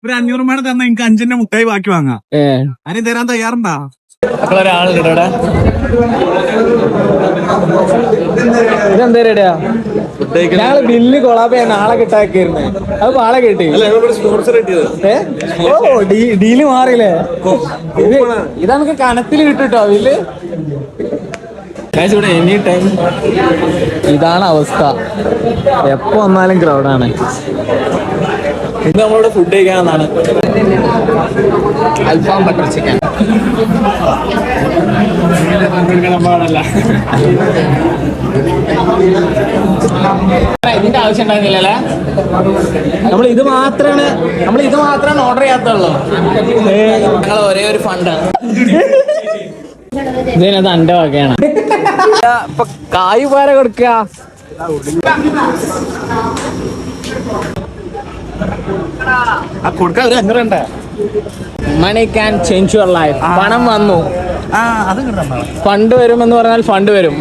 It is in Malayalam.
ഒരു 500 മേടം തന്നാ എനിക്ക് 5 മുട്ടായി ബാക്കി വാങ്ങാം. അതിന് തരാൻ തയ്യാറുണ്ടാ? ഒരാളുടെ ഇതെന്താ റെഡിയാ? ഞങ്ങള് ബില്ല് കൊളാപ്പ് നാളെ കിട്ടാക്കിരുന്നേ. അത് പാളെ കിട്ടി. ഓ ഡീല് മാറിയില്ലേ? ഇത് നമുക്ക് കനത്തിൽ കിട്ടുട്ടോ ബില്ല്. ഇവിടെ എനി ടൈം ഇതാണ് അവസ്ഥ. എപ്പോ വന്നാലും ക്രൗഡാണ്. ഇന്ന് നമ്മളോട് ഫുഡ് കഴിക്കാന്നാണ്. അൽഫാം ബട്ടർ ചിക്കൻ. ഇതിന്റെ ആവശ്യം ഉണ്ടായിരുന്നില്ലല്ലേ? നമ്മൾ ഇത് മാത്രമാണ് ഓർഡർ ചെയ്യാത്തുള്ളൂ. ഞങ്ങൾ ഒരേ ഒരു ഫണ്ടാണ്. ഇതിനത് എന്റെ വകയാണ്. ഇപ്പൊ കായ് പാര കൊടുക്കുക. കൊടുക്കാൻ ഒരു 500 money can change your life. പണം വന്നു, ഫണ്ട് വരും എന്ന് പറഞ്ഞാൽ ഫണ്ട് വരും.